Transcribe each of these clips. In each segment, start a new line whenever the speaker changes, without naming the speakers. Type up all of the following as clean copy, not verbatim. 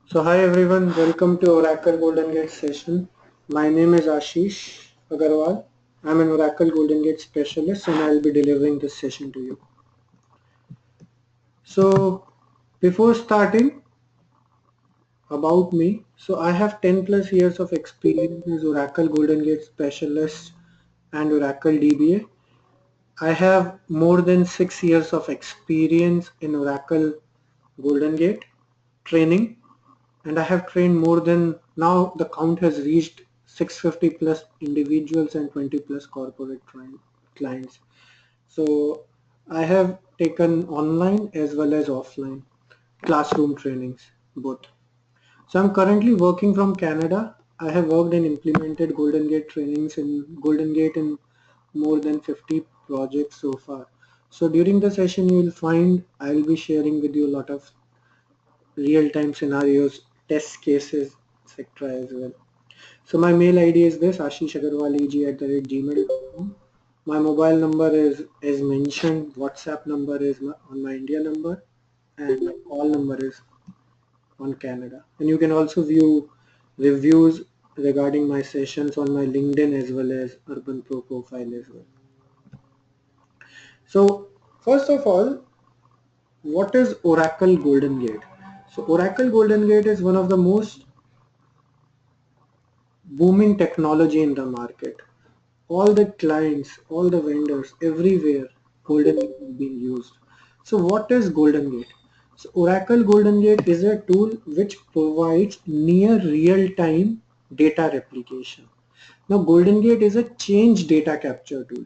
So hi everyone, welcome to Oracle Goldengate session. My name is Ashish Agarwal. I'm an Oracle Goldengate specialist and I'll be delivering this session to you. So before starting, about me. So I have 10 plus years of experience as Oracle Goldengate specialist and Oracle DBA. I have more than 6 years of experience in Oracle Goldengate training, and I have trained more than, now the count has reached 650 plus individuals and 20 plus corporate clients. So I have taken online as well as offline classroom trainings both. So I'm currently working from Canada. I have worked and implemented Golden Gate trainings in Golden Gate in more than 50 projects so far. So during the session you will find I will be sharing with you a lot of real-time scenarios, test cases, etc. as well. So my mail ID is this, ashishagarwaleg@gmail.com. My mobile number is, as mentioned, WhatsApp number is on my India number, and my call number is on Canada. And you can also view reviews regarding my sessions on my LinkedIn as well as Urban Pro profile as well. So first of all, what is Oracle Golden Gate? So Oracle Golden Gate is one of the most booming technology in the market. All the clients, all the vendors, everywhere Golden Gate is being used. So what is Golden Gate? So Oracle Golden Gate is a tool which provides near real-time data replication. Now Golden Gate is a change data capture tool.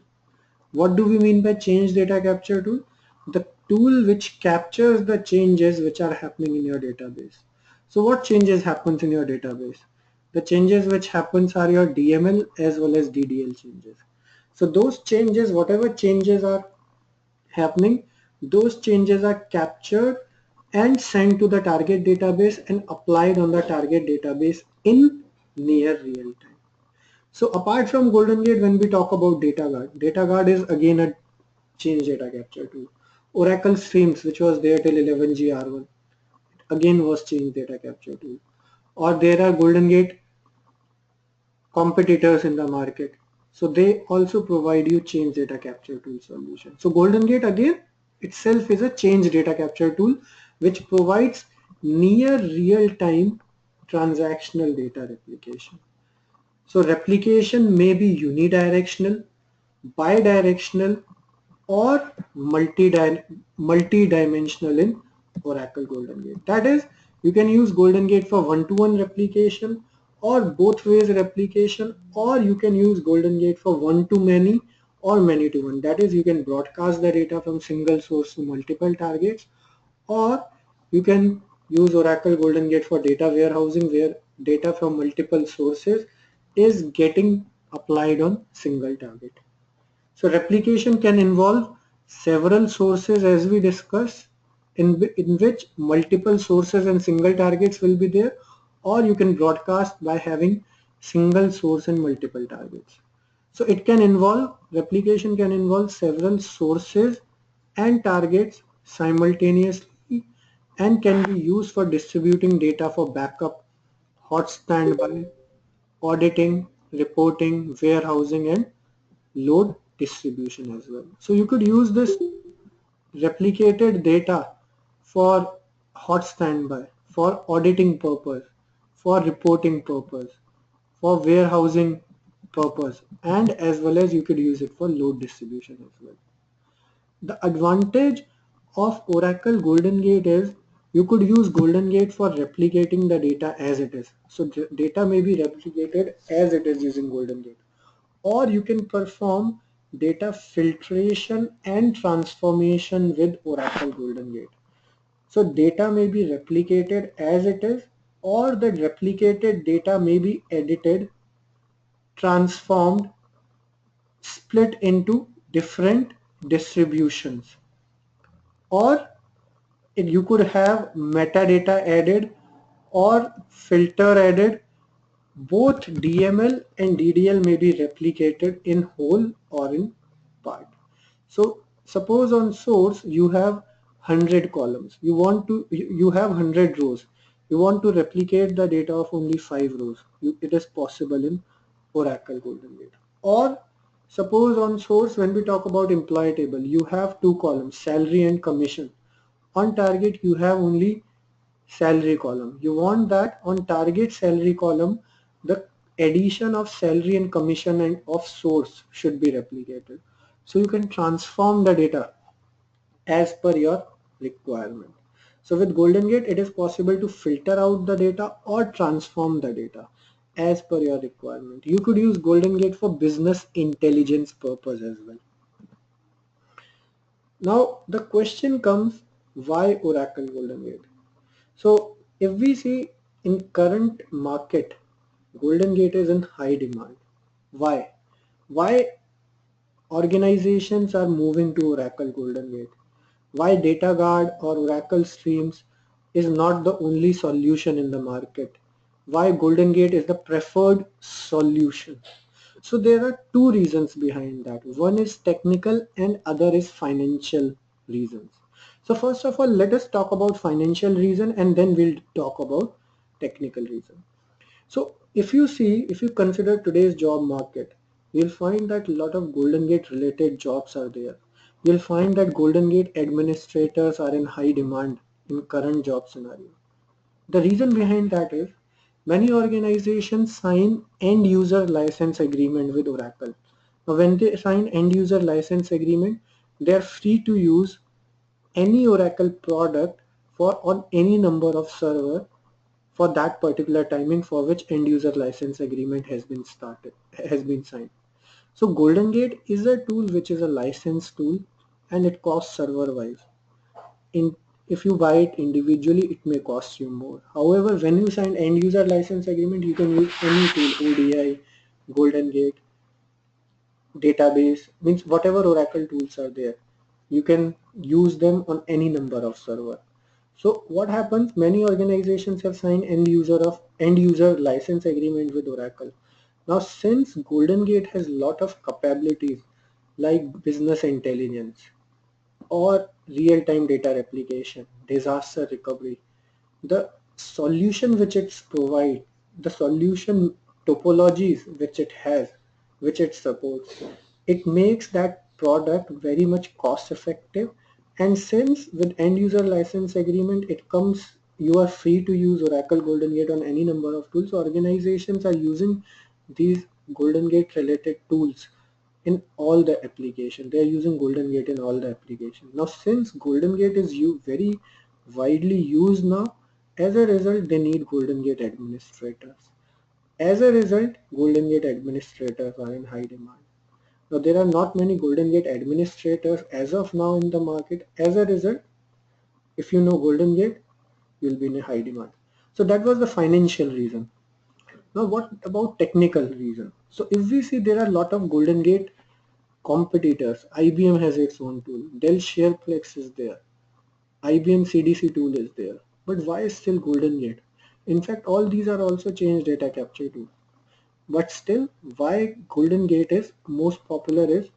What do we mean by change data capture tool? The tool which captures the changes which are happening in your database. So what changes happens in your database? The changes which happens are your DML as well as DDL changes. So those changes, whatever changes are happening, those changes are captured and sent to the target database and applied on the target database in near real time. So apart from Golden Gate, when we talk about Data Guard is again a change data capture tool. Oracle Streams, which was there till 11G-R1, again was change data capture tool. Or there are Golden Gate competitors in the market. So they also provide you change data capture tool solution. So Golden Gate again itself is a change data capture tool which provides near real-time transactional data replication. So replication may be unidirectional, bidirectional, or multi-dimensional in Oracle Golden Gate. That is, you can use Golden Gate for one-to-one replication or both ways replication, or you can use Golden Gate for one-to-many or many-to-one. That is, you can broadcast the data from single source to multiple targets, or you can use Oracle Golden Gate for data warehousing where data from multiple sources is getting applied on single target. So replication can involve several sources as we discussed, in which multiple sources and single targets will be there, or you can broadcast by having single source and multiple targets. So it can involve, replication can involve several sources and targets simultaneously and can be used for distributing data for backup, hot standby, auditing, reporting, warehousing, and load distribution as well. So you could use this replicated data for hot standby, for auditing purpose, for reporting purpose, for warehousing purpose, and as well as you could use it for load distribution as well. The advantage of Oracle Golden Gate is you could use Golden Gate for replicating the data as it is. So data may be replicated as it is using Golden Gate. Or you can perform data filtration and transformation with Oracle Golden Gate. So data may be replicated as it is, or the replicated data may be edited, transformed, split into different distributions, or you could have metadata added or filter added. Both DML and DDL may be replicated in whole or in part. So suppose on source you have 100 columns. You have 100 rows. You want to replicate the data of only 5 rows. It is possible in Oracle Goldengate. Or suppose on source, when we talk about employee table, you have 2 columns, salary and commission. On target, you have only salary column. You want that on target salary column, the addition of salary and commission and of source should be replicated. So you can transform the data as per your requirement. So with Goldengate, it is possible to filter out the data or transform the data as per your requirement. You could use Goldengate for business intelligence purpose as well. Now the question comes, why Oracle Goldengate? So if we see in current market, Goldengate is in high demand. Why? Why organizations are moving to Oracle Goldengate? Why DataGuard or Oracle Streams is not the only solution in the market? Why Goldengate is the preferred solution? So there are two reasons behind that. One is technical and other is financial reasons. So first of all, let us talk about financial reason and then we'll talk about technical reason. So if you consider today's job market, you'll find that a lot of Goldengate related jobs are there. You'll find that Goldengate administrators are in high demand in current job scenario. The reason behind that is many organizations sign end user license agreement with Oracle. Now when they sign end user license agreement, they are free to use any Oracle product for on any number of server for that particular timing for which end user license agreement has been signed. So Goldengate is a tool which is a licensed tool and it costs server wise. If you buy it individually, it may cost you more. However, when you sign end user license agreement, you can use any tool, ODI, Goldengate, database, means whatever Oracle tools are there, you can use them on any number of server. So what happens, many organizations have signed end user license agreement with Oracle. Now since Goldengate has lot of capabilities like business intelligence or real-time data replication, disaster recovery, the solution which it provides, the solution topologies which it has, which it supports, it makes that product very much cost effective. And since with end user license agreement it comes, you are free to use Oracle Goldengate on any number of tools. So organizations are using these Goldengate related tools in all the application. They are using Goldengate in all the application. Now since Goldengate is very widely used now, as a result they need Goldengate administrators. As a result, Goldengate administrators are in high demand. Now there are not many Goldengate administrators as of now in the market. As a result, if you know Goldengate, you will be in a high demand. So that was the financial reason. Now what about technical reason? So if we see, there are a lot of Goldengate competitors. IBM has its own tool. Dell SharePlex is there. IBM CDC tool is there. But why still Goldengate? In fact, all these are also change data capture tools. But still, why Goldengate is most popular is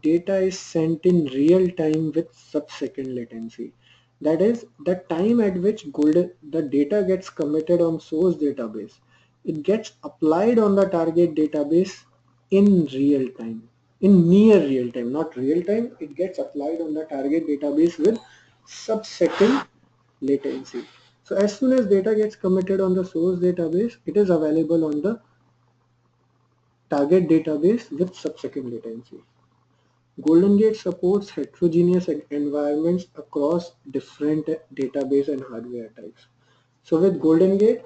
data is sent in real time with sub-second latency. That is the time at which the data gets committed on source database. It gets applied on the target database in real time, in near real time, not real time. It gets applied on the target database with sub-second latency. So as soon as data gets committed on the source database, it is available on the target database with sub-second latency. Goldengate supports heterogeneous environments across different database and hardware types. So with Goldengate,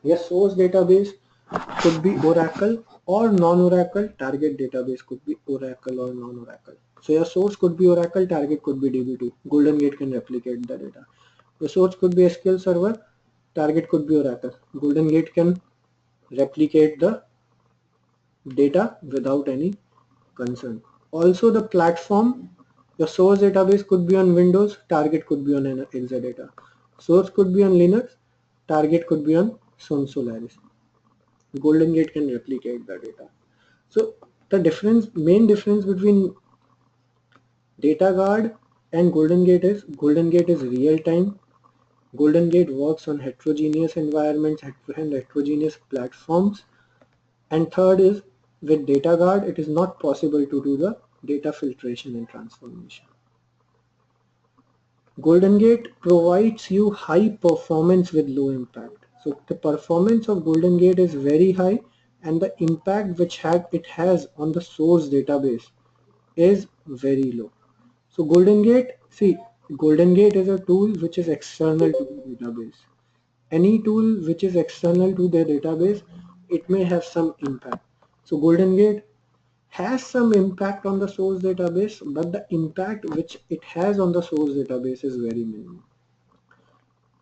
your source database could be Oracle or non-Oracle, target database could be Oracle or non-Oracle. So your source could be Oracle, target could be DB2. Goldengate can replicate the data. The source could be SQL Server, target could be Oracle. Goldengate can replicate the data without any concern. Also the platform, your source database could be on Windows, target could be on an Exadata. Source could be on Linux, target could be on Sun Solaris. Goldengate can replicate the data. So the main difference between DataGuard and Goldengate is real time Goldengate works on heterogeneous environments and heterogeneous platforms. And third is, with data guard, it is not possible to do the data filtration and transformation. Goldengate provides you high performance with low impact. So the performance of Goldengate is very high, and the impact which it has on the source database is very low. So Goldengate is a tool which is external to the database. Any tool which is external to the database, it may have some impact. So Goldengate has some impact on the source database, but the impact which it has on the source database is very minimal.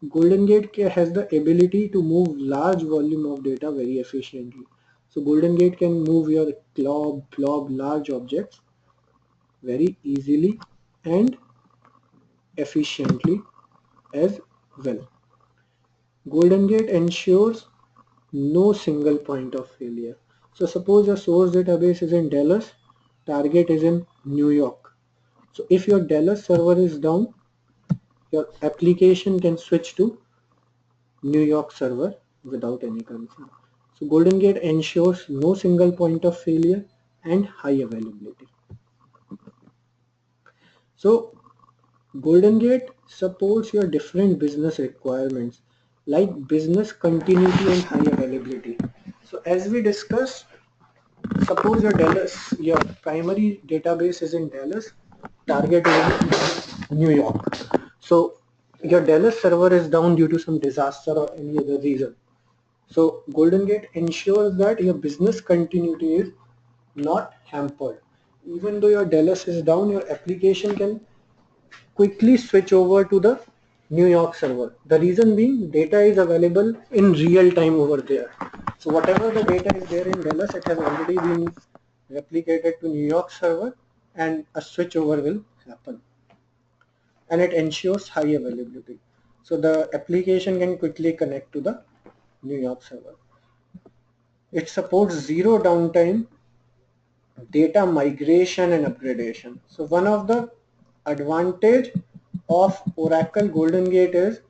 Goldengate has the ability to move large volume of data very efficiently. So Goldengate can move your blob, large objects very easily and efficiently as well. Goldengate ensures no single point of failure. So suppose your source database is in Dallas, target is in New York. So if your Dallas server is down, your application can switch to New York server without any concern. So Goldengate ensures no single point of failure and high availability. So Goldengate supports your different business requirements like business continuity and high availability. So as we discussed, suppose your primary database is in Dallas, target is in New York. So your Dallas server is down due to some disaster or any other reason. So Goldengate ensures that your business continuity is not hampered. Even though your Dallas is down, your application can quickly switch over to the New York server. The reason being, data is available in real time over there. So whatever the data is there in Dallas, it has already been replicated to New York server, and a switchover will happen. And it ensures high availability. So the application can quickly connect to the New York server. It supports zero downtime, data migration and upgradation. So one of the advantage of Oracle Goldengate is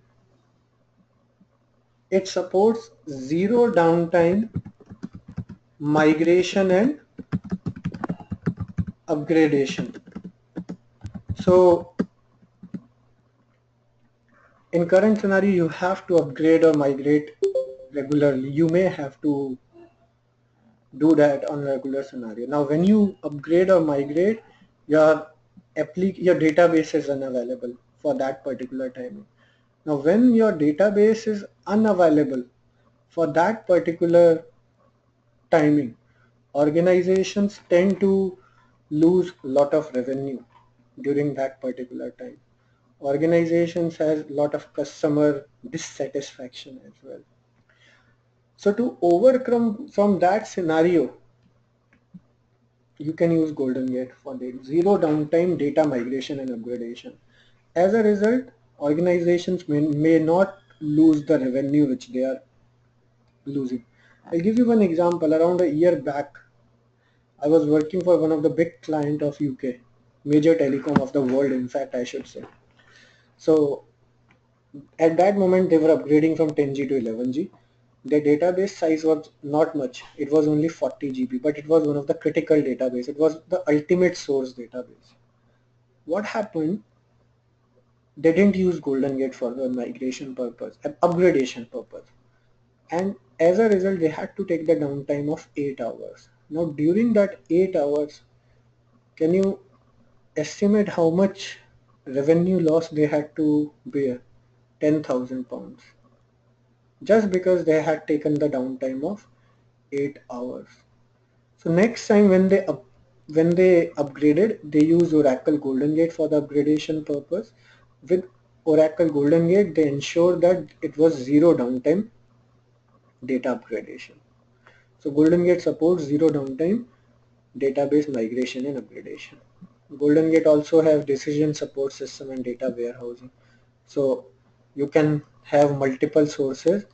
it supports zero downtime, migration and upgradation. So in current scenario, you have to upgrade or migrate regularly. You may have to do that on regular scenario. Now when you upgrade or migrate, your database is unavailable for that particular timing. Now when your database is unavailable for that particular timing, organizations tend to lose a lot of revenue during that particular time. Organizations has a lot of customer dissatisfaction as well. So to overcome from that scenario, you can use Goldengate for the zero downtime data migration and upgradation. As a result, organizations may not lose the revenue which they are losing. I'll give you one example. Around a year back, I was working for one of the big client of UK, major telecom of the world, in fact, I should say. So at that moment, they were upgrading from 10G to 11G. Their database size was not much. It was only 40 GB, but it was one of the critical database. It was the ultimate source database. What happened? They didn't use Goldengate for the migration purpose, upgradation purpose. And as a result, they had to take the downtime of 8 hours. Now during that 8 hours, can you estimate how much revenue loss they had to bear? 10,000 pounds. Just because they had taken the downtime of 8 hours. So next time when they upgraded, they used Oracle Goldengate for the upgradation purpose. With Oracle Goldengate, they ensured that it was zero downtime data upgradation. So Goldengate supports zero downtime database migration and upgradation. Goldengate also have decision support system and data warehousing. So you can have multiple sources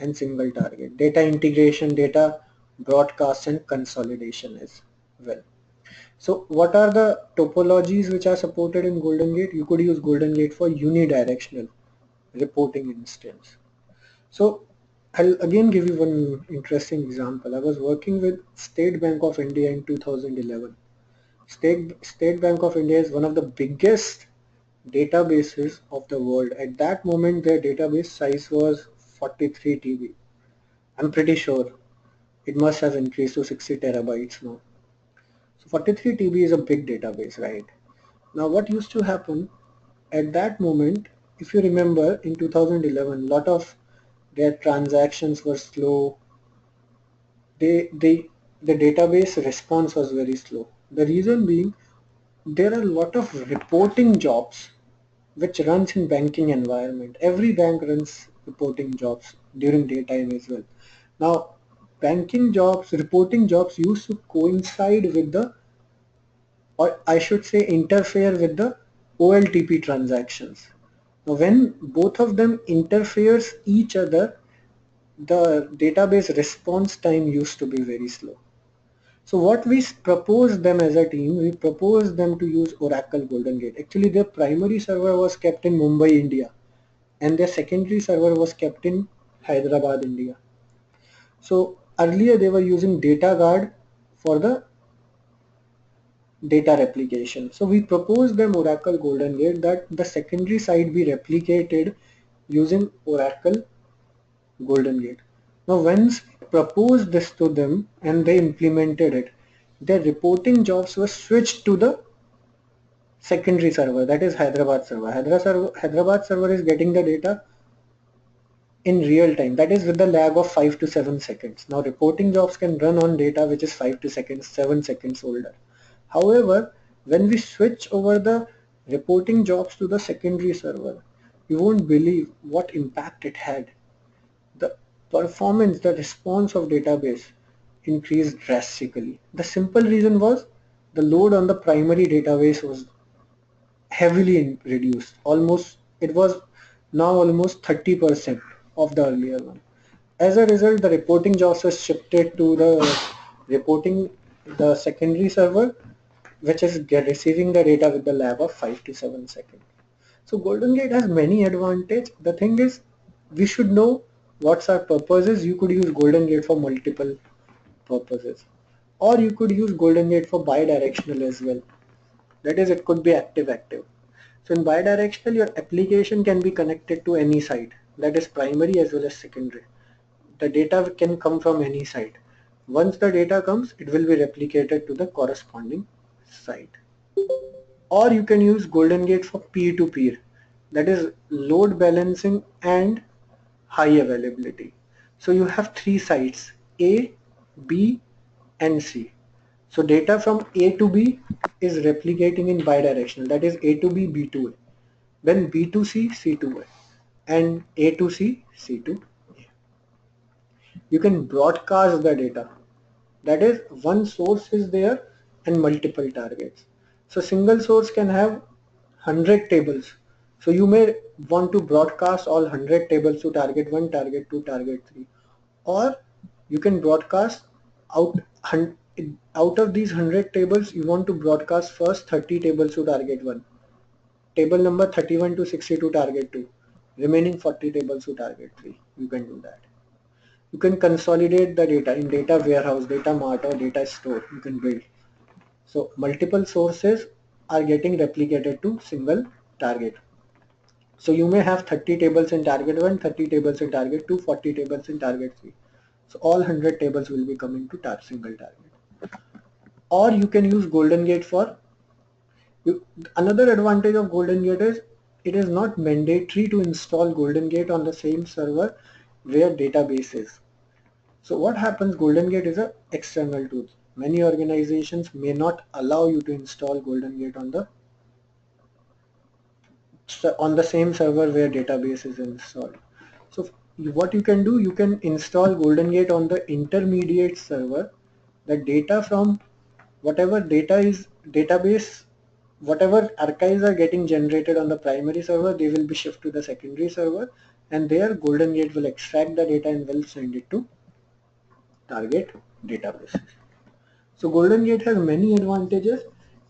and single target. Data integration, data broadcast and consolidation as well. So what are the topologies which are supported in Goldengate? You could use Goldengate for unidirectional. reporting instance. So I'll again give you one interesting example. I was working with State Bank of India in 2011. State Bank of India is one of the biggest databases of the world. At that moment their database size was 43 TB. I'm pretty sure it must have increased to 60 terabytes now. So 43 TB is a big database, right? Now what used to happen at that moment, if you remember in 2011, lot of their transactions were slow. The database response was very slow. The reason being there are a lot of reporting jobs which runs in banking environment. Every bank runs reporting jobs during daytime as well. Now banking jobs, reporting jobs used to coincide with the, or I should say interfere with the OLTP transactions. Now when both of them interferes each other, the database response time used to be very slow. So what we proposed them as a team, we proposed them to use Oracle Goldengate. Actually their primary server was kept in Mumbai, India, and their secondary server was kept in Hyderabad, India. So earlier they were using DataGuard for the data replication. So we proposed them Oracle Goldengate that the secondary side be replicated using Oracle Goldengate. Now once proposed this to them and they implemented it, their reporting jobs were switched to the secondary server, that is Hyderabad server. Hyderabad server is getting the data in real time, that is with the lag of 5 to 7 seconds. Now reporting jobs can run on data which is 5 to 7 seconds older. However, when we switch over the reporting jobs to the secondary server, you won't believe what impact it had. The performance, the response of database increased drastically. The simple reason was the load on the primary database was heavily reduced. Almost, it was now almost 30% of the earlier one. As a result, the reporting jobs was shifted to the secondary server, which is receiving the data with the lag of 5 to 7 seconds. So Golden Gate has many advantages. The thing is, we should know what's our purposes. You could use Golden Gate for multiple purposes, or you could use Golden Gate for bidirectional as well. That is, it could be active-active. So in bidirectional, your application can be connected to any site, that is primary as well as secondary. The data can come from any site. Once the data comes, it will be replicated to the corresponding site. Or you can use Golden Gate for peer-to-peer, that is load balancing and high availability. So you have three sites, A, B and C. So data from A to B is replicating in bidirectional, that is A to B, B to A. Then B to C, C to A, and A to C, C to A. You can broadcast the data. That is, one source is there and multiple targets. So single source can have 100 tables. So you may want to broadcast all 100 tables to target 1, target 2, target 3. Or you can broadcast out, out of these 100 tables, you want to broadcast first 30 tables to target 1. Table number 31 to 62 target 2. Remaining 40 tables to target 3. You can do that. You can consolidate the data in data warehouse, data mart or data store. You can build. So multiple sources are getting replicated to single target. So you may have 30 tables in target 1, 30 tables in target 2, 40 tables in target 3. So all 100 tables will be coming to single target. Or you can use Golden Gate for, another advantage of Golden Gate is it is not mandatory to install Golden Gate on the same server where database is. So what happens, Golden Gate is an external tool. Many organizations may not allow you to install Golden Gate on the same server where database is installed. So what you can do, you can install Golden Gate on the intermediate server. The data from whatever data is database, whatever archives are getting generated on the primary server, they will be shifted to the secondary server, and there Golden Gate will extract the data and will send it to target databases. So Golden Gate has many advantages.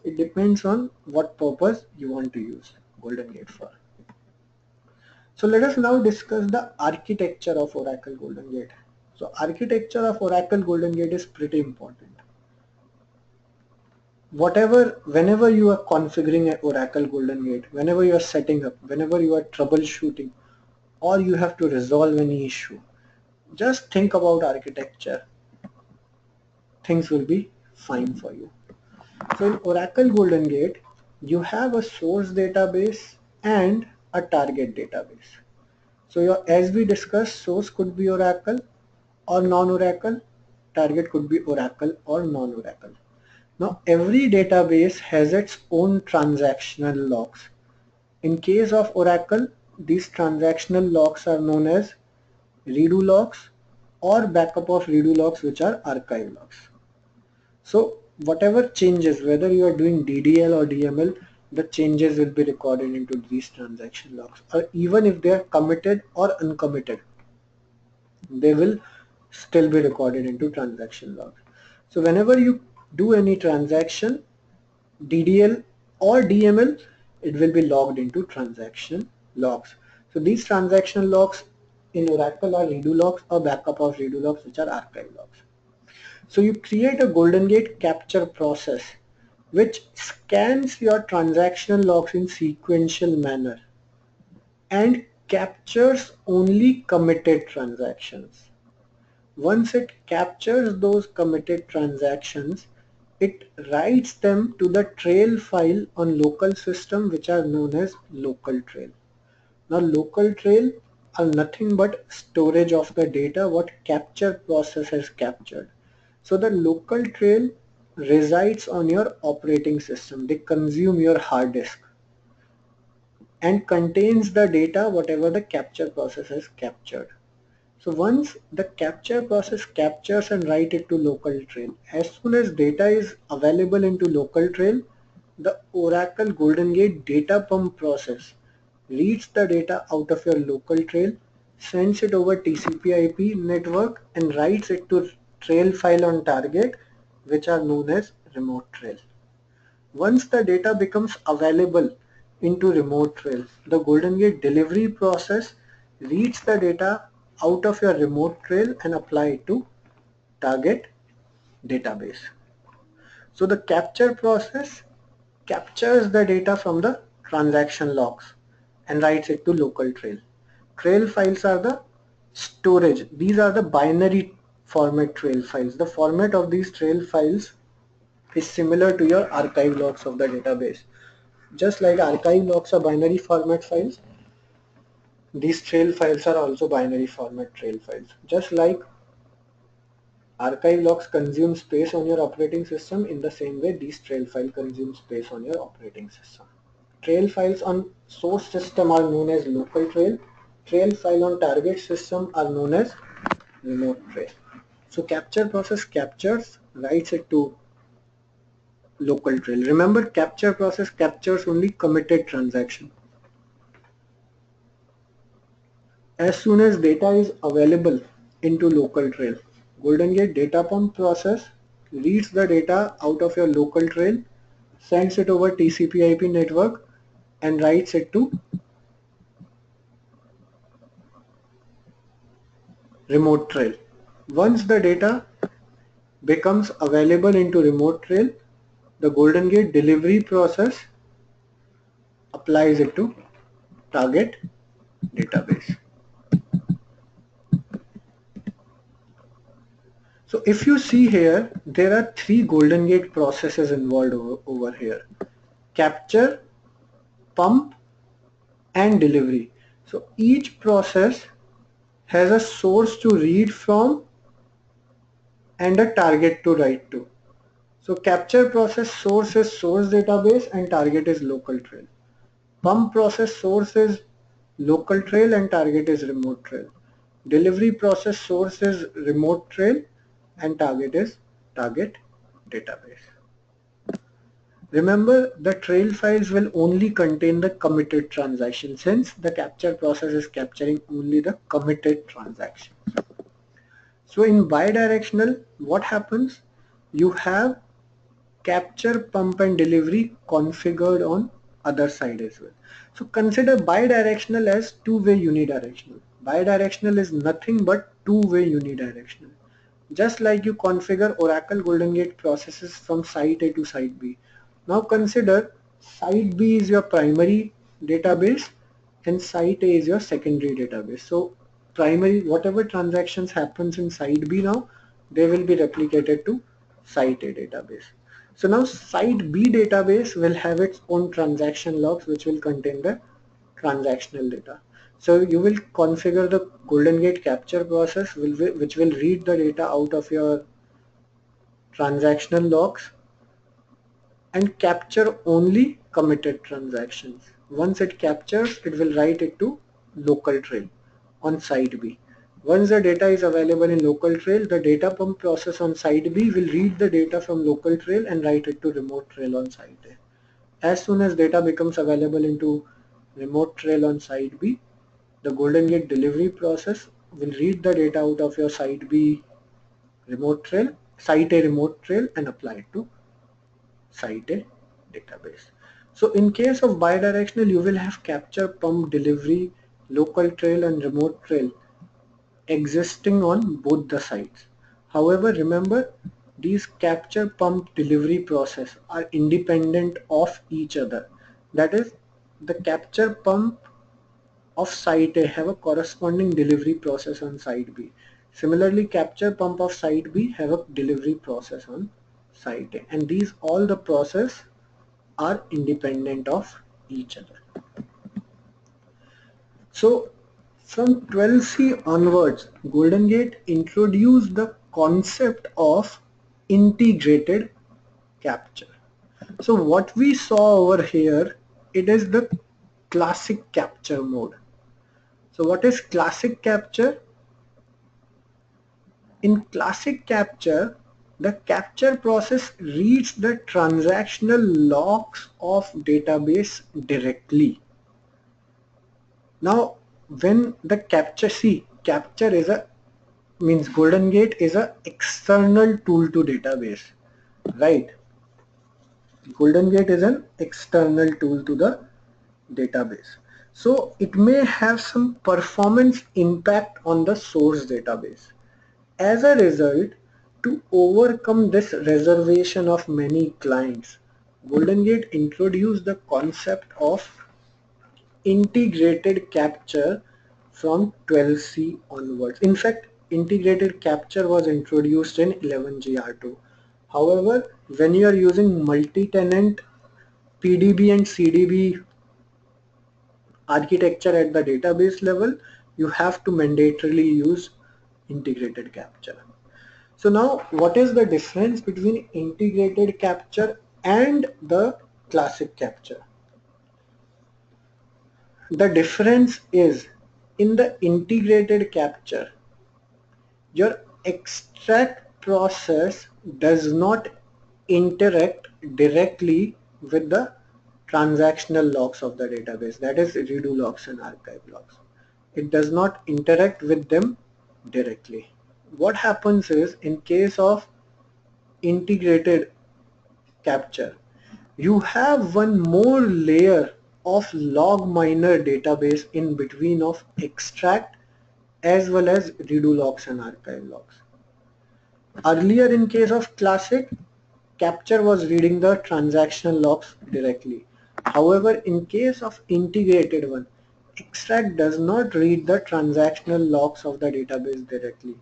It depends on what purpose you want to use Golden Gate for. So let us now discuss the architecture of Oracle Goldengate. So architecture of Oracle Goldengate is pretty important. Whenever you are configuring an Oracle Goldengate, whenever you are setting up, whenever you are troubleshooting, or you have to resolve any issue, just think about architecture. Things will be fine for you. So in Oracle Goldengate, you have a source database and a target database. So as we discussed, source could be Oracle or non-Oracle, target could be Oracle or non-Oracle. Now every database has its own transactional logs. In case of Oracle, these transactional logs are known as redo logs or backup of redo logs, which are archive logs. So whatever changes, whether you are doing DDL or DML, the changes will be recorded into these transaction logs, or even if they are committed or uncommitted, they will still be recorded into transaction logs. So whenever you do any transaction, DDL or DML, it will be logged into transaction logs. So these transaction logs in Oracle are redo logs or backup of redo logs, which are archive logs. So you create a Goldengate capture process which scans your transactional logs in sequential manner and captures only committed transactions. Once it captures those committed transactions, it writes them to the trail file on local system, which are known as local trail. Now local trail are nothing but storage of the data what capture process has captured. So the local trail resides on your operating system. They consume your hard disk and contains the data whatever the capture process has captured. So once the capture process captures and write it to local trail, as soon as data is available into local trail, the Oracle Goldengate data pump process reads the data out of your local trail, sends it over TCP/IP network and writes it to trail file on target, which are known as remote trail. Once the data becomes available into remote trail, the Goldengate delivery process reads the data out of your remote trail and apply it to target database. So the capture process captures the data from the transaction logs and writes it to local trail. Trail files are the storage. These are the binary format trail files. The format of these trail files is similar to your archive logs of the database. Just like archive logs are binary format files, these trail files are also binary format trail files. Just like archive logs consume space on your operating system, in the same way these trail files consume space on your operating system. Trail files on source system are known as local trail. Trail file on target system are known as remote trail. So capture process captures, writes it to local trail. Remember, capture process captures only committed transaction. As soon as data is available into local trail, Goldengate data pump process reads the data out of your local trail, sends it over TCP/IP network and writes it to remote trail. Once the data becomes available into remote trail, the Goldengate delivery process applies it to target database. So if you see here, there are three Goldengate processes involved over here: capture, pump and delivery. So each process has a source to read from and a target to write to. So capture process source is source database and target is local trail. Pump process source is local trail and target is remote trail. Delivery process source is remote trail and target is target database. Remember, the trail files will only contain the committed transaction, since the capture process is capturing only the committed transactions. So in bidirectional, what happens? You have capture, pump and delivery configured on other side as well. So consider bidirectional as two-way unidirectional. Bidirectional is nothing but two-way unidirectional. Just like you configure Oracle Goldengate processes from site A to site B. Now consider site B is your primary database and site A is your secondary database. So primary, whatever transactions happens in site B now, they will be replicated to site A database. So now site B database will have its own transaction logs which will contain the transactional data. So you will configure the Goldengate capture process which will read the data out of your transactional logs and capture only committed transactions. Once it captures, it will write it to local trail on site B. Once the data is available in local trail, the data pump process on site B will read the data from local trail and write it to remote trail on site A. As soon as data becomes available into remote trail on site B, the Goldengate delivery process will read the data out of your site B remote trail, site A remote trail and apply it to site A database. So in case of bidirectional, you will have capture, pump, delivery, local trail and remote trail existing on both the sites. However, remember these capture, pump, delivery process are independent of each other. That is, the capture, pump of site A have a corresponding delivery process on site B. Similarly, capture, pump of site B have a delivery process on site A, and these all the process are independent of each other. So from 12C onwards, Goldengate introduced the concept of integrated capture. So what we saw over here, it is the classic capture mode. So what is classic capture? In classic capture, the capture process reads the transactional logs of database directly. Now when the capture is a means Goldengate is a external tool to database, right? Goldengate is an external tool to the database. So it may have some performance impact on the source database. As a result, to overcome this reservation of many clients, Goldengate introduced the concept of integrated capture from 12C onwards. In fact, integrated capture was introduced in 11GR2. However, when you are using multi-tenant PDB and CDB architecture at the database level, you have to mandatorily use integrated capture. So now what is the difference between integrated capture and the classic capture? The difference is in the integrated capture, your extract process does not interact directly with the transactional logs of the database, that is redo logs and archive logs. It does not interact with them directly. What happens is, in case of integrated capture, you have one more layer of log miner database in between of extract as well as redo logs and archive logs. Earlier in case of classic, capture was reading the transactional logs directly. However, in case of integrated one, extract does not read the transactional logs of the database directly.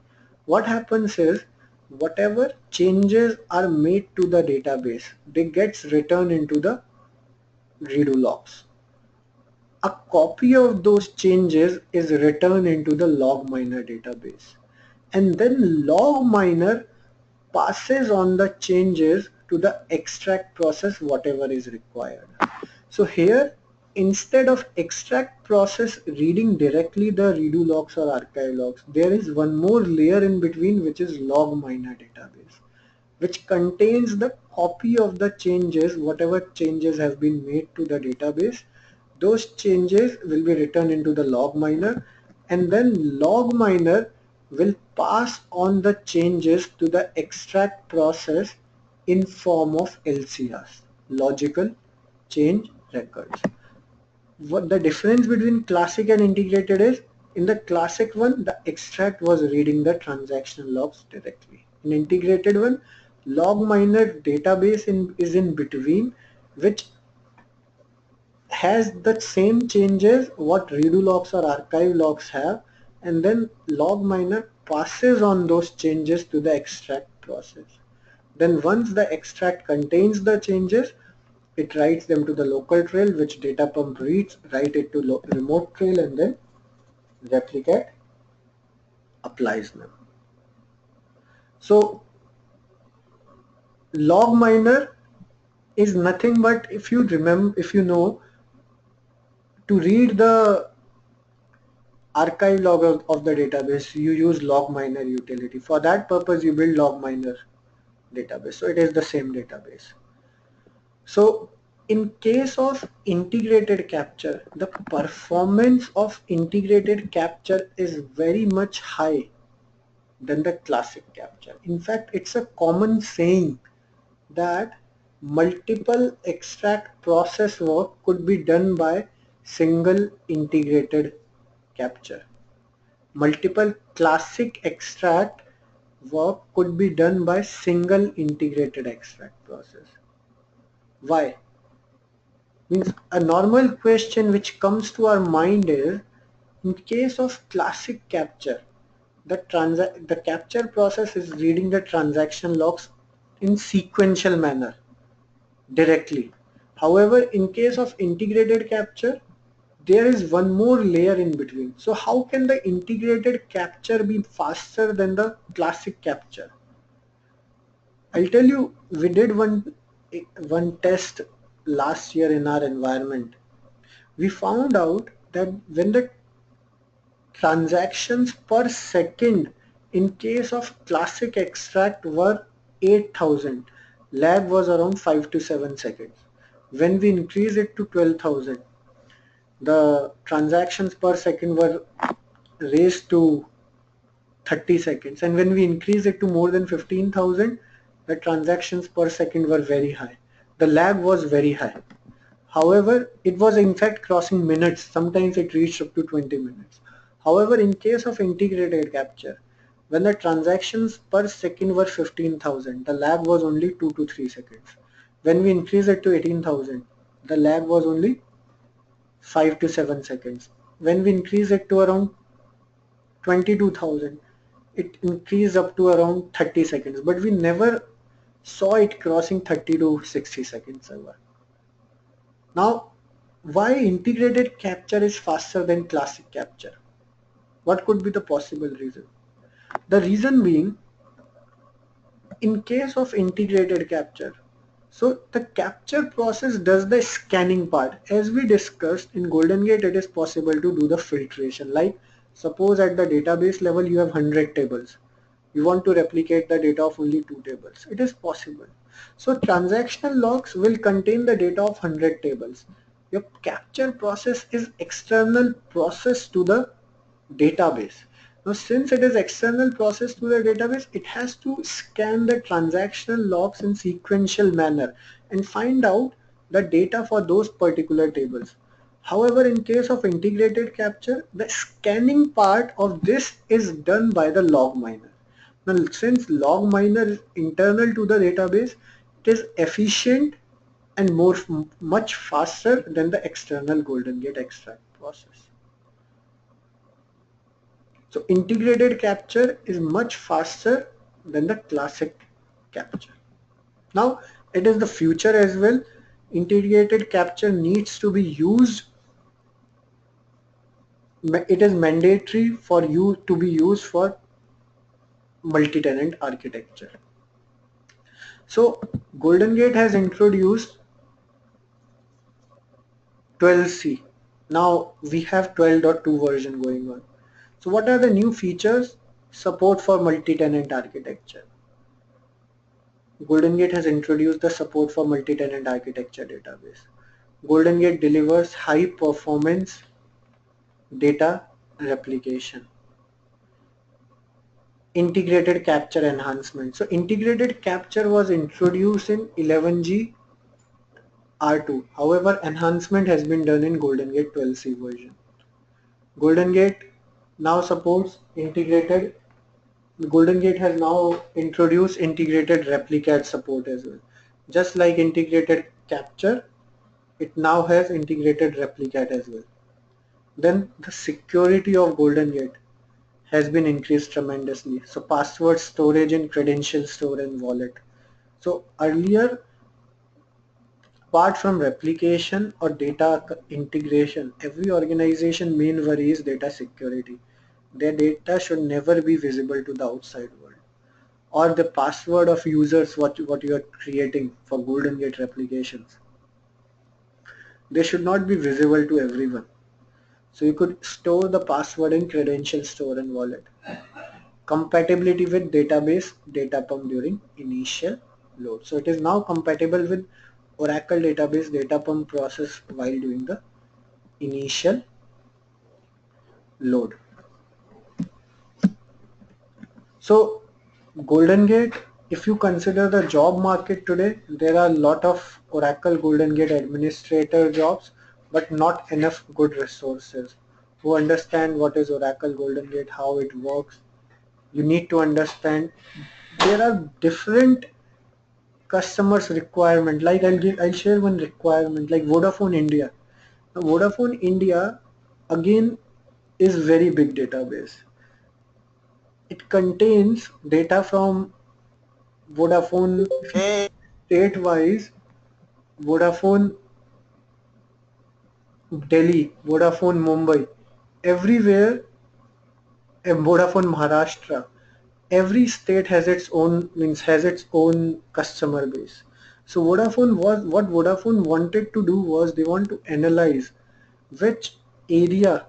What happens is, whatever changes are made to the database, they gets returned into the redo logs. A copy of those changes is returned into the log miner database, and then log miner passes on the changes to the extract process whatever is required. So here, instead of extract process reading directly the redo logs or archive logs, there is one more layer in between which is log miner database, which contains the copy of the changes, whatever changes have been made to the database. Those changes will be returned into the log miner, and then log miner will pass on the changes to the extract process in form of LCRs, logical change records. what the difference between classic and integrated is, in the classic one, the extract was reading the transactional logs directly. In integrated one, log miner database is in between, which has the same changes what redo logs or archive logs have, and then log miner passes on those changes to the extract process. Then once the extract contains the changes, it writes them to the local trail, which data pump reads, write it to remote trail, and then replicate applies them. So log miner is nothing but, if you remember, if you know, to read the archive log of the database, you use log miner utility. For that purpose, you build log miner database. So it is the same database. So in case of integrated capture, the performance of integrated capture is very much high than the classic capture. In fact, it's a common saying that multiple extract process work could be done by single integrated capture. Multiple classic extract work could be done by single integrated extract process. Why? Means a normal question which comes to our mind is, in case of classic capture, the capture process is reading the transaction logs in sequential manner directly. However, in case of integrated capture, there is one more layer in between. So how can the integrated capture be faster than the classic capture? I'll tell you, we did one test last year in our environment. We found out that when the transactions per second in case of classic extract were 8,000, lag was around 5 to 7 seconds. When we increase it to 12,000, the transactions per second were raised to 30 seconds, and when we increase it to more than 15,000, the transactions per second were very high. The lag was very high. However, it was in fact crossing minutes. Sometimes it reached up to 20 minutes. However, in case of integrated capture, when the transactions per second were 15,000, the lag was only 2 to 3 seconds. When we increase it to 18,000, the lag was only 5 to 7 seconds. When we increase it to around 22,000, it increased up to around 30 seconds, but we never saw it crossing 30 to 60 seconds ever. Now, why integrated capture is faster than classic capture? What could be the possible reason? The reason being, in case of integrated capture, so the capture process does the scanning part. As we discussed in Goldengate, it is possible to do the filtration. Like suppose at the database level you have 100 tables. You want to replicate the data of only 2 tables. It is possible. So transactional logs will contain the data of 100 tables. Your capture process is external process to the database. Now since it is external process to the database, it has to scan the transactional logs in sequential manner and find out the data for those particular tables. However, in case of integrated capture, the scanning part of this is done by the log miner. Now since log miner is internal to the database, it is efficient and much faster than the external Goldengate extract process. So integrated capture is much faster than the classic capture. Now it is the future as well. Integrated capture needs to be used. It is mandatory for you to be used for multi-tenant architecture. So Goldengate has introduced 12c. Now we have 12.2 version going on. So what are the new features? Support for multi-tenant architecture. Goldengate has introduced the support for multi-tenant architecture database. Goldengate delivers high performance data replication. Integrated capture enhancement. So integrated capture was introduced in 11G R2. However, enhancement has been done in Goldengate 12c version. Goldengate now supports integrated. Goldengate has now introduced integrated replicate support as well. Just like integrated capture, it now has integrated replicate as well. Then the security of Goldengate has been increased tremendously. So password storage and credential store and wallet. So earlier, apart from replication or data integration, every organization main worry is data security. Their data should never be visible to the outside world. Or the password of users what you are creating for Goldengate replications. They should not be visible to everyone. So you could store the password in credential store and wallet. Compatibility with database data pump during initial load. So it is now compatible with Oracle database data pump process while doing the initial load. So Goldengate, if you consider the job market today, there are a lot of Oracle Goldengate administrator jobs, but not enough good resources who understand what is Oracle Goldengate, how it works. You need to understand there are different customers requirement. Like I'll share one requirement like Vodafone India. Now Vodafone India again is very big database. It contains data from Vodafone state-wise, Vodafone Delhi, Vodafone Mumbai, everywhere, and Vodafone Maharashtra. Every state has its own has its own customer base. So Vodafone was what Vodafone wanted to do was they want to analyze which area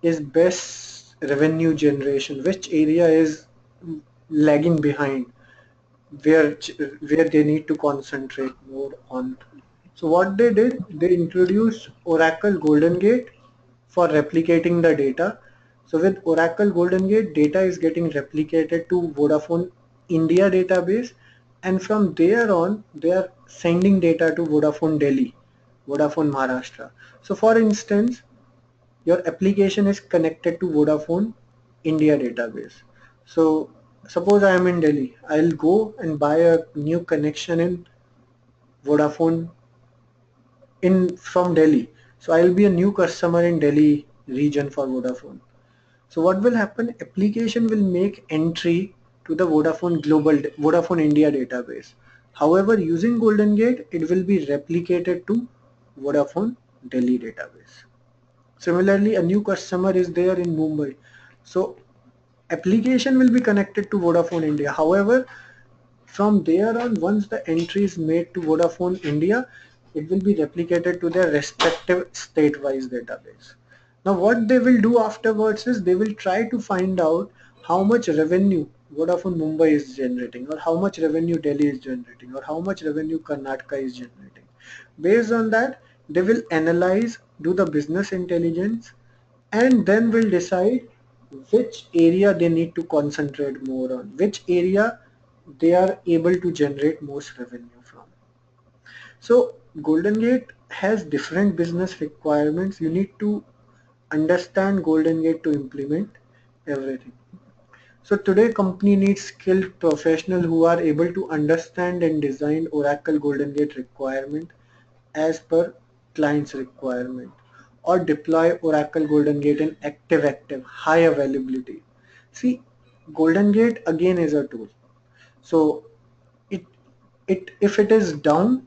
is best revenue generation, which area is lagging behind, where where they need to concentrate more on. So what they did, they introduced Oracle Goldengate for replicating the data. So with Oracle Goldengate, data is getting replicated to Vodafone India database, and from there on, they are sending data to Vodafone Delhi, Vodafone Maharashtra. So for instance, your application is connected to Vodafone India database. So suppose I am in Delhi, I'll go and buy a new connection in Vodafone in from Delhi. So I'll be a new customer in Delhi region for Vodafone. So what will happen? Application will make entry to the Vodafone India database. However, using Goldengate, it will be replicated to Vodafone Delhi database. Similarly, a new customer is there in Mumbai. So application will be connected to Vodafone India. However, from there on, once the entry is made to Vodafone India, it will be replicated to their respective state-wise database. Now what they will do afterwards is they will try to find out how much revenue Vodafone Mumbai is generating, or how much revenue Delhi is generating, or how much revenue Karnataka is generating. Based on that, they will analyze, do the business intelligence, and then will decide which area they need to concentrate more on, which area they are able to generate most revenue from. So Goldengate has different business requirements. You need to understand Goldengate to implement everything. So today company needs skilled professionals who are able to understand and design Oracle Goldengate requirement as per client's requirement, or deploy Oracle Goldengate in active high availability. See, Goldengate again is a tool. So it if it is down,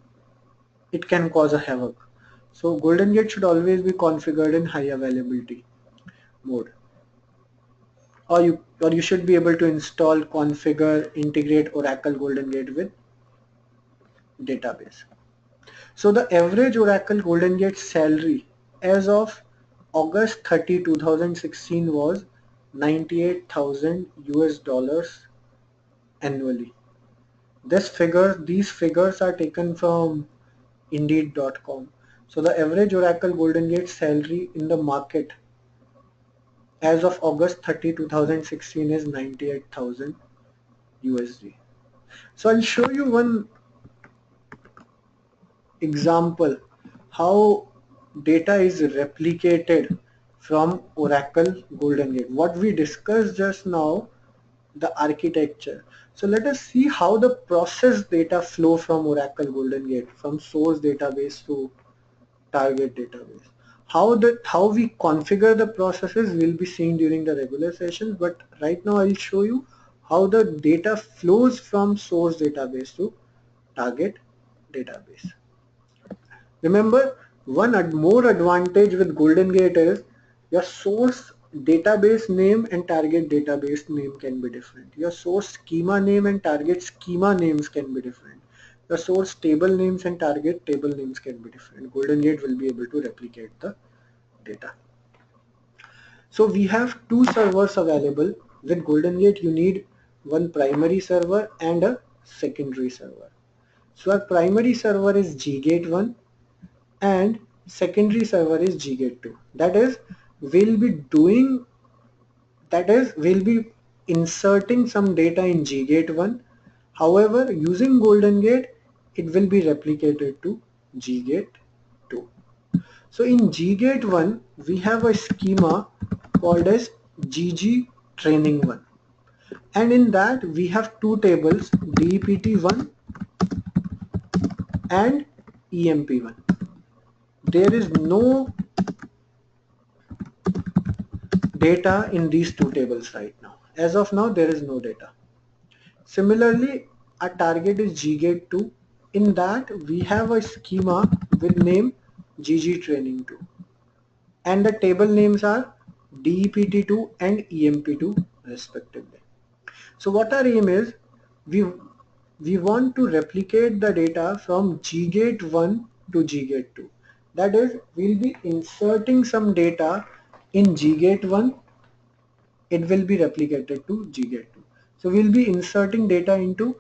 it can cause a havoc. So Goldengate should always be configured in high availability mode. Or you should be able to install, configure, integrate Oracle Goldengate with database. So the average Oracle Goldengate salary as of August 30, 2016 was 98,000 US dollars annually. These figures are taken from Indeed.com. So the average Oracle Goldengate salary in the market as of August 30, 2016 is 98,000 USD. So I'll show you one example how data is replicated from Oracle Goldengate. What we discussed just now, the architecture. So let us see how the process data flow from Oracle Goldengate, from source database to target database. How we configure the processes will be seen during the regular sessions, but right now I'll show you how the data flows from source database to target database. Remember, more advantage with Goldengate is your source database name and target database name can be different. Your source schema name and target schema names can be different. Your source table names and target table names can be different. Goldengate will be able to replicate the data. So we have two servers available. With Goldengate you need one primary server and a secondary server. So our primary server is ggate1 and secondary server is ggate2. We'll be doing we'll be inserting some data in ggate1. However, using Goldengate it will be replicated to ggate2. So in ggate1 we have a schema called as gg training1, and in that we have two tables, dept1 and emp1. There is no data in these two tables right now. As of now there is no data. Similarly, our target is ggate2. In that we have a schema with name ggtraining2, and the table names are dept2 and emp2 respectively. So what our aim is, we want to replicate the data from ggate1 to ggate2. That is, we'll be inserting some data in ggate1, it will be replicated to ggate2. So we'll be inserting data into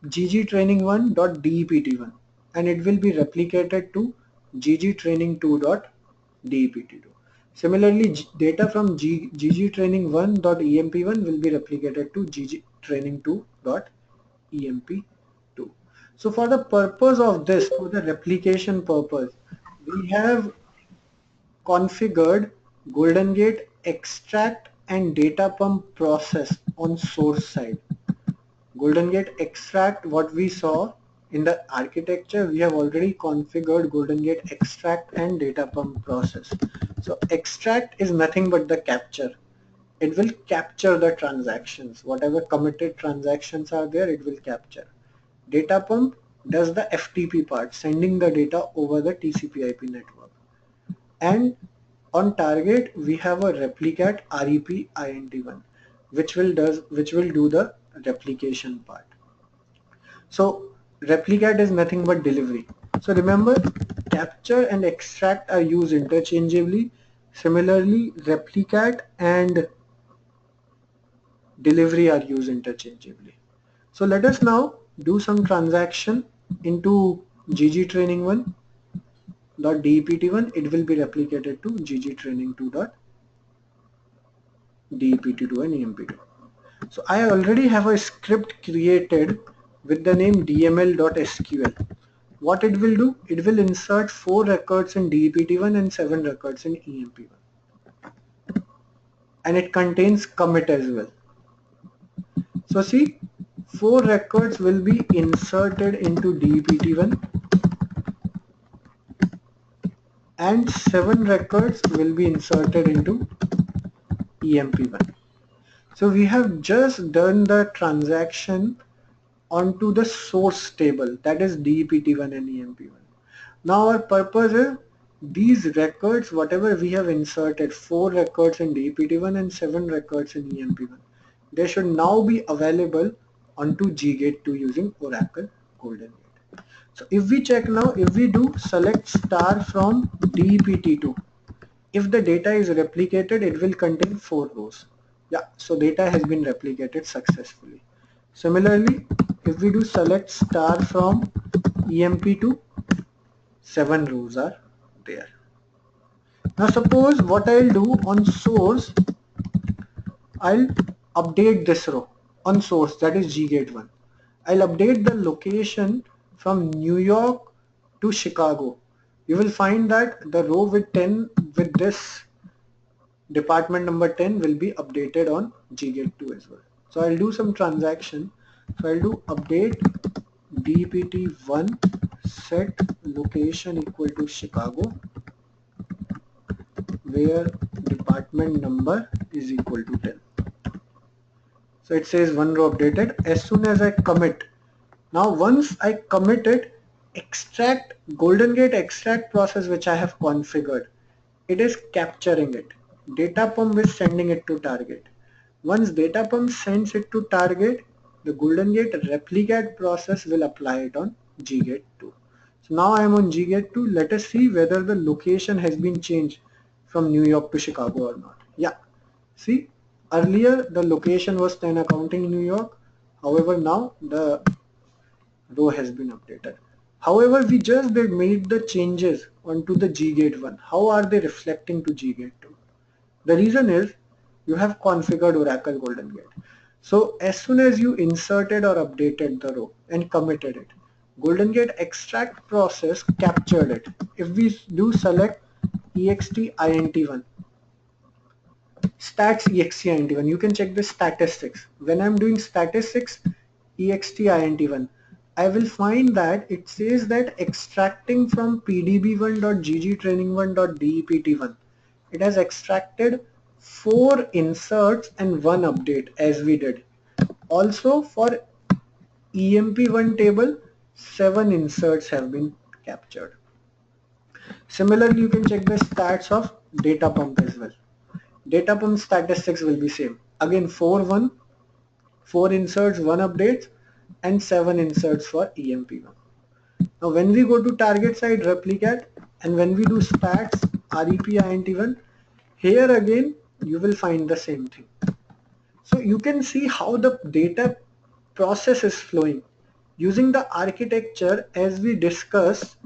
ggtraining1.dept1 and it will be replicated to ggtraining2.dept2. Similarly, data from ggtraining1.emp1 will be replicated to ggtraining2.emp2. So for the purpose of this, for the replication purpose, we have configured Goldengate extract and data pump process on source side. Goldengate extract, what we saw in the architecture, we have already configured Goldengate extract and data pump process. So extract is nothing but the capture. It will capture the transactions. Whatever committed transactions are there, it will capture. Data pump does the FTP part, sending the data over the TCP/IP network. And on target we have a replicate REP INT1 which will do the replication part. So replicate is nothing but delivery. So remember, capture and extract are used interchangeably. Similarly, replicate and delivery are used interchangeably. So let us now do some transaction into ggtraining1.dept1. It will be replicated to ggtraining2.dept2 and emp2. So I already have a script created with the name dml.sql. What it will do? It will insert 4 records in dept1 and 7 records in emp1. And it contains commit as well. So see, 4 records will be inserted into dept1 and 7 records will be inserted into emp1. So we have just done the transaction onto the source table, that is dept1 and emp1. Now our purpose is these records, whatever we have inserted, 4 records in dept1 and 7 records in emp1, they should now be available onto ggate2 using Oracle Goldengate. So if we check now, if we do select star from dept2, if the data is replicated, it will contain 4 rows. Yeah, so data has been replicated successfully. Similarly, if we do select star from emp2, 7 rows are there. Now suppose what I'll do on source, I'll update this row on source, that is ggate1. I'll update the location from New York to Chicago, you will find that the row with 10 with this department number 10 will be updated on Ggate2 as well. So I'll do some transaction. So I'll do update DPT1 set location equal to Chicago where department number is equal to 10. So it says one row updated. As soon as I commit, now once I commit it, extract Goldengate extract process which I have configured, it is capturing it. Data pump is sending it to target. Once data pump sends it to target, the Goldengate replicate process will apply it on Ggate2. So now I am on Ggate2. Let us see whether the location has been changed from New York to Chicago or not. Yeah. See, earlier the location was 10 accounting New York. However, now the row has been updated. However, we just did made the changes onto the Ggate 1. How are they reflecting to Ggate 2? The reason is you have configured Oracle Goldengate. So as soon as you inserted or updated the row and committed it, Goldengate extract process captured it. If we do select ext int1, stats ext int1, you can check the statistics. When I'm doing statistics ext int1, I will find that it says that extracting from pdb1.ggtraining1.dept1, it has extracted 4 inserts and 1 update as we did. Also for EMP1 table, 7 inserts have been captured. Similarly, you can check the stats of data pump as well. Data pump statistics will be same. Again 4 inserts, 1 updates and 7 inserts for EMP1. Now when we go to target side replicate and when we do stats REP int1, here again you will find the same thing. So you can see how the data process is flowing. Using the architecture as we discussed,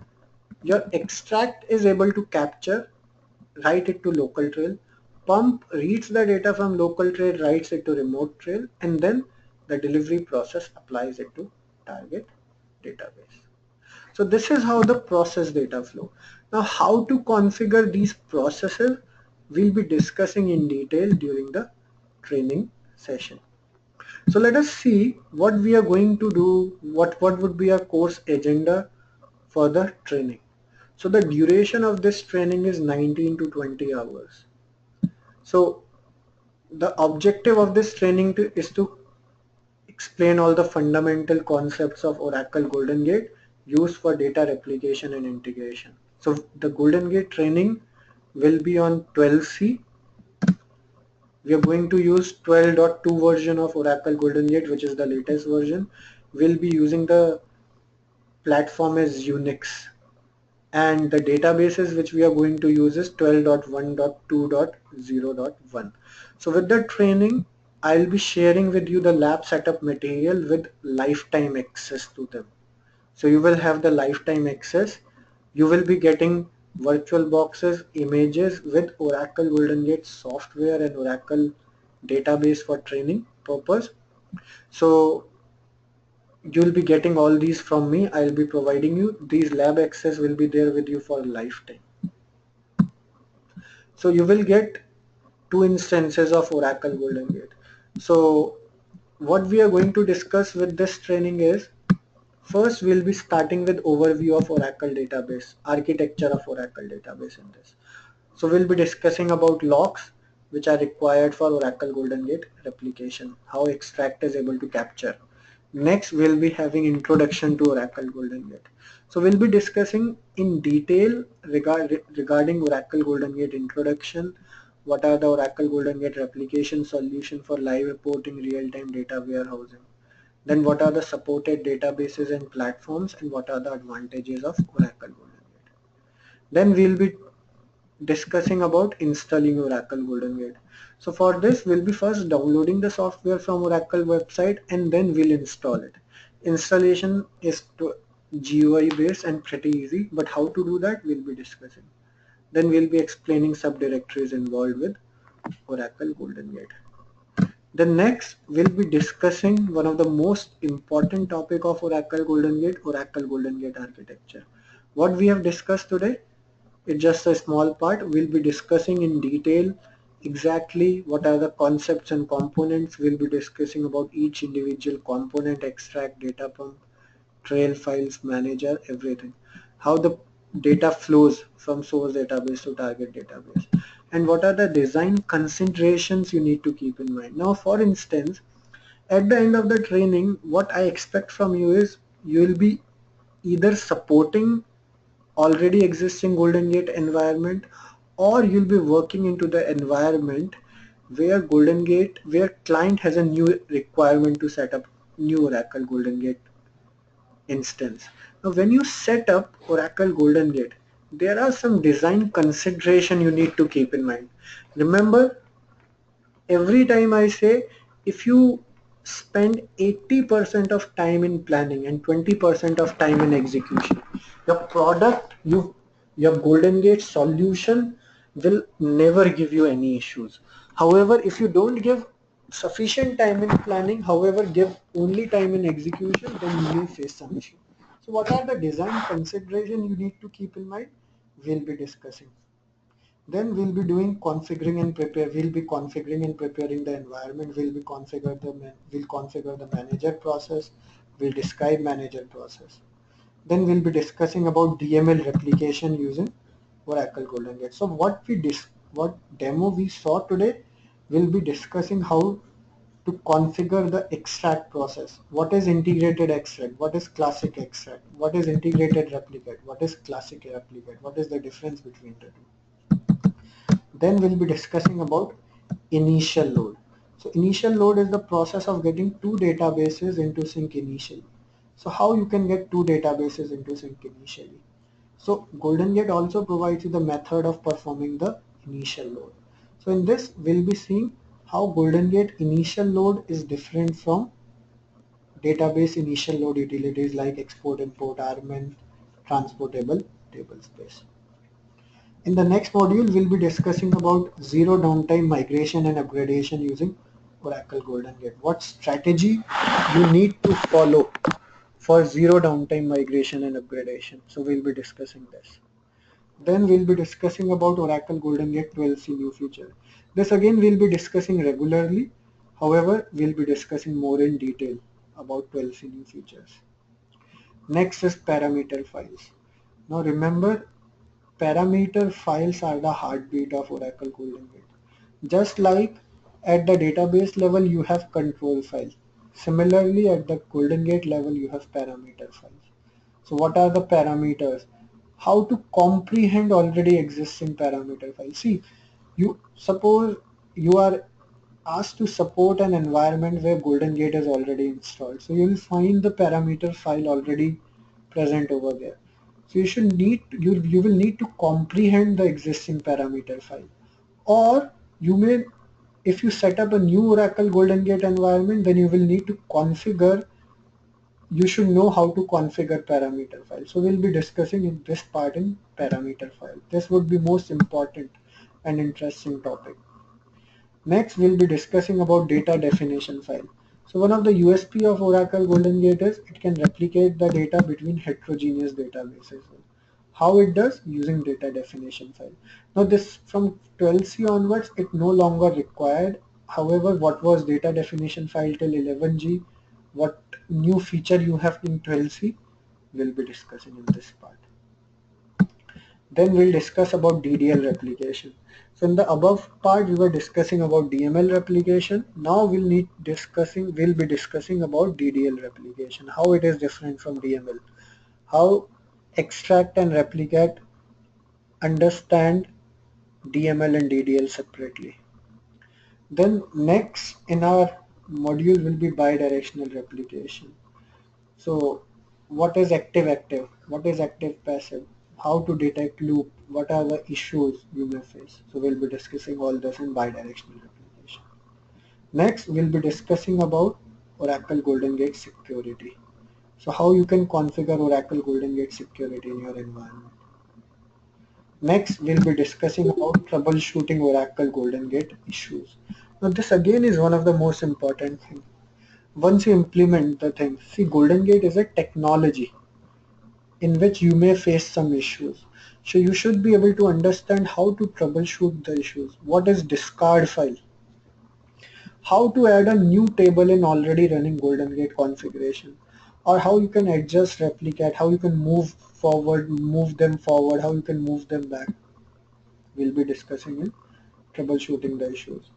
your extract is able to capture, write it to local trail, pump reads the data from local trail, writes it to remote trail, and then the delivery process applies it to target database. So this is how the process data flow. Now how to configure these processes we'll be discussing in detail during the training session. So let us see what we are going to do, what would be our course agenda for the training. So the duration of this training is 19 to 20 hours. So the objective of this training is to explain all the fundamental concepts of Oracle Goldengate used for data replication and integration. So the Goldengate training will be on 12C. We are going to use 12.2 version of Oracle Goldengate, which is the latest version. We'll be using the platform as Unix, and the databases which we are going to use is 12.1.2.0.1. So with the training, I'll be sharing with you the lab setup material with lifetime access to them. So you will have the lifetime access. You will be getting virtual boxes, images with Oracle Goldengate software and Oracle database for training purpose. So you'll be getting all these from me. I'll be providing you. These lab access will be there with you for a lifetime. So you will get 2 instances of Oracle Goldengate. So what we are going to discuss with this training is, first we'll be starting with overview of Oracle database, architecture of Oracle database in this. So we'll be discussing about locks which are required for Oracle Goldengate replication, how extract is able to capture. Next we'll be having introduction to Oracle Goldengate. So we'll be discussing in detail regarding Oracle Goldengate introduction, what are the Oracle Goldengate replication solution for live reporting, real-time data warehousing. Then what are the supported databases and platforms, and what are the advantages of Oracle Goldengate. Then we'll be discussing about installing Oracle Goldengate. So for this we'll be first downloading the software from Oracle website and then we'll install it. Installation is GUI based and pretty easy, but how to do that we'll be discussing. Then we'll be explaining subdirectories involved with Oracle Goldengate. Then next we'll be discussing one of the most important topic of Oracle Goldengate, Oracle Goldengate architecture. What we have discussed today, it's just a small part. We'll be discussing in detail exactly what are the concepts and components. We'll be discussing about each individual component, extract, data pump, trail files, manager, everything. How the data flows from source database to target database. And what are the design considerations you need to keep in mind. Now, for instance, at the end of the training, what I expect from you is you will be either supporting already existing Goldengate environment, or you'll be working into the environment where where client has a new requirement to set up new Oracle Goldengate instance. Now when you set up Oracle Goldengate, there are some design consideration you need to keep in mind. Remember, every time I say, if you spend 80% of time in planning and 20% of time in execution, your product, your Goldengate solution will never give you any issues. However, if you don't give sufficient time in planning, however give only time in execution, then you may face some issue. So what are the design consideration you need to keep in mind? We'll be discussing. Then we'll be doing configuring and prepare. We'll be configuring and preparing the environment. We'll configure the manager process. We'll describe manager process. Then we'll be discussing about DML replication using Oracle Goldengate. So what demo we saw today, we'll be discussing how to configure the extract process. What is integrated extract? What is classic extract? What is integrated replicate? What is classic replicate? What is the difference between the two? Then we'll be discussing about initial load. So initial load is the process of getting two databases into sync initially. So how you can get two databases into sync initially? So Goldengate also provides you the method of performing the initial load. So in this we'll be seeing how Goldengate initial load is different from database initial load utilities like export, import, RMN, transportable table space. In the next module, we'll be discussing about zero downtime migration and upgradation using Oracle Goldengate. What strategy you need to follow for zero downtime migration and upgradation. So we'll be discussing this. Then we'll be discussing about Oracle Goldengate 12c new feature. This again we'll be discussing regularly. However, we'll be discussing more in detail about 12c new features. Next is parameter files. Now remember, parameter files are the heartbeat of Oracle Goldengate. Just like at the database level you have control files. Similarly at the Goldengate level you have parameter files. So what are the parameters? How to comprehend already existing parameter files. See, you suppose you are asked to support an environment where Goldengate is already installed. So you will find the parameter file already present over there. So you will need to comprehend the existing parameter file. Or you may, if you set up a new Oracle Goldengate environment, then you will need to configure, you should know how to configure parameter file. So we'll be discussing in this part in parameter file. This would be most important and interesting topic. Next, we'll be discussing about data definition file. So one of the USP of Oracle Goldengate is it can replicate the data between heterogeneous databases. How it does? Using data definition file. Now this from 12c onwards, it no longer required. However, what was data definition file till 11g? What new feature you have in 12c? We'll be discussing in this part. Then we'll discuss about DDL replication. So in the above part we were discussing about DML replication. Now we'll be discussing about DDL replication. How it is different from DML. How extract and replicate understand DML and DDL separately. Then next in our module will be bidirectional replication. So what is active-active? What is active-passive? How to detect loop? What are the issues you may face? So we'll be discussing all this in bidirectional replication. Next, we'll be discussing about Oracle Goldengate security. So how you can configure Oracle Goldengate security in your environment. Next, we'll be discussing about troubleshooting Oracle Goldengate issues. Now this again is one of the most important things. Once you implement the thing, see, Goldengate is a technology. in which you may face some issues. So you should be able to understand how to troubleshoot the issues. What is discard file? How to add a new table in already running Goldengate configuration, or how you can adjust, replicate, how you can move forward, how you can move them back. We'll be discussing in troubleshooting the issues.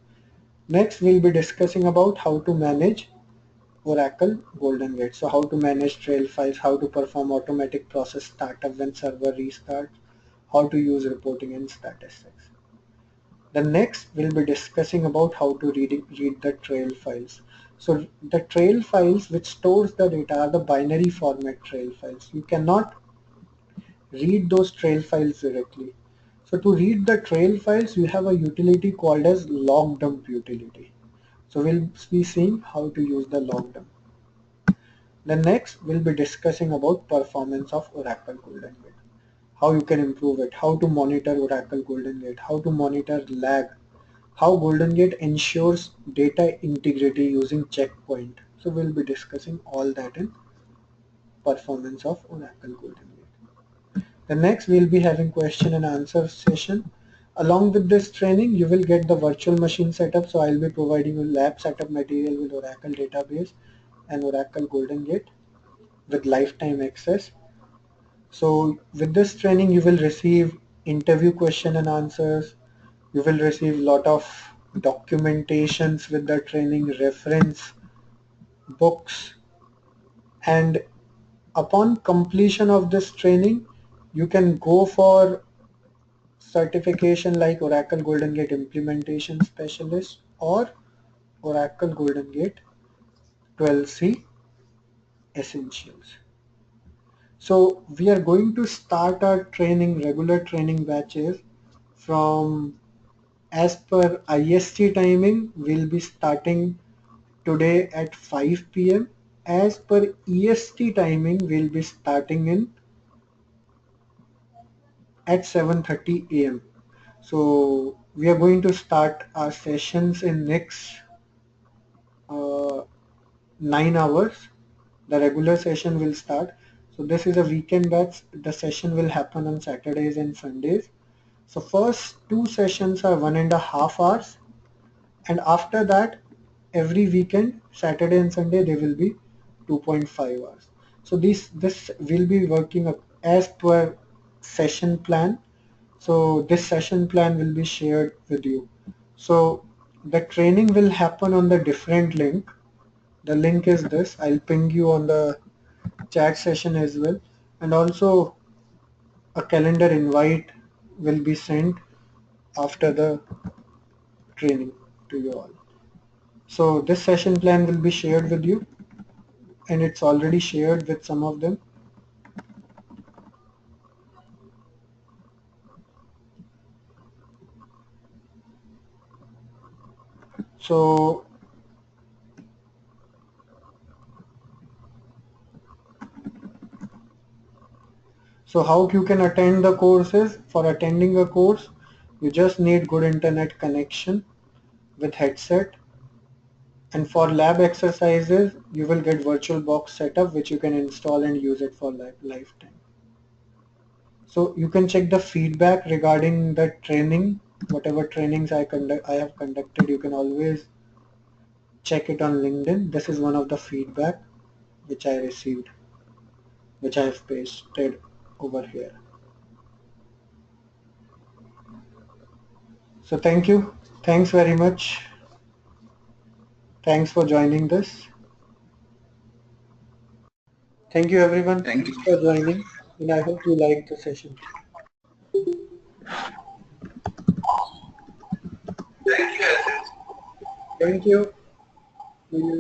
Next, we'll be discussing about how to manage Oracle Goldengate. So how to manage trail files, how to perform automatic process startup when server restarts, how to use reporting and statistics. The next we'll be discussing about how to read the trail files. So the trail files which stores the data are the binary format trail files. You cannot read those trail files directly. So to read the trail files, you have a utility called as log dump utility. So we'll be seeing how to use the log dump. The next we'll be discussing about performance of Oracle Goldengate. How you can improve it, how to monitor Oracle Goldengate, how to monitor lag, how Goldengate ensures data integrity using checkpoint. So we'll be discussing all that in performance of Oracle Goldengate. The next we'll be having question and answer session. Along with this training, you will get the virtual machine setup. So I'll be providing you lab setup material with Oracle database and Oracle Goldengate with lifetime access. So with this training, you will receive interview question and answers. You will receive lot of documentations with the training, reference books, and upon completion of this training, you can go for certification like Oracle Goldengate Implementation Specialist or Oracle Goldengate 12C Essentials. So we are going to start our training, regular training batches from, as per IST timing, we'll be starting today at 5 p.m. As per EST timing, we'll be starting in at 7:30 a.m. So we are going to start our sessions in next uh, 9 hours. The regular session will start. So this is a weekend batch. The session will happen on Saturdays and Sundays. So first two sessions are 1.5 hours, and after that every weekend, Saturday and Sunday, they will be 2.5 hours. So this will be working as per session plan. So this session plan will be shared with you. So the training will happen on the different link. The link is this. I'll ping you on the chat session as well, and also a calendar invite will be sent after the training to you all. So this session plan will be shared with you, and it's already shared with some of them. So how you can attend the courses? For attending a course, you just need good internet connection with headset, and for lab exercises you will get virtual box setup which you can install and use it for lifetime. So you can check the feedback regarding the training, whatever trainings I have conducted. You can always check it on LinkedIn. This is one of the feedback which I received, which I have pasted over here. So thank you. Thanks very much. Thanks for joining this. Thank you everyone.
Thank you.
Thanks for joining, and I hope you liked the session.
Thank you, Aziz.
Thank you. See you.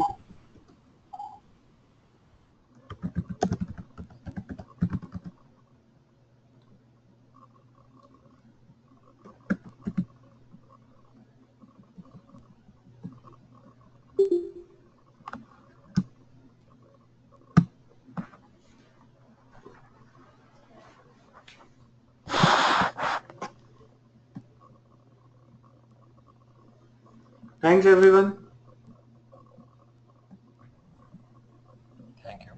Thanks everyone.
Thank you.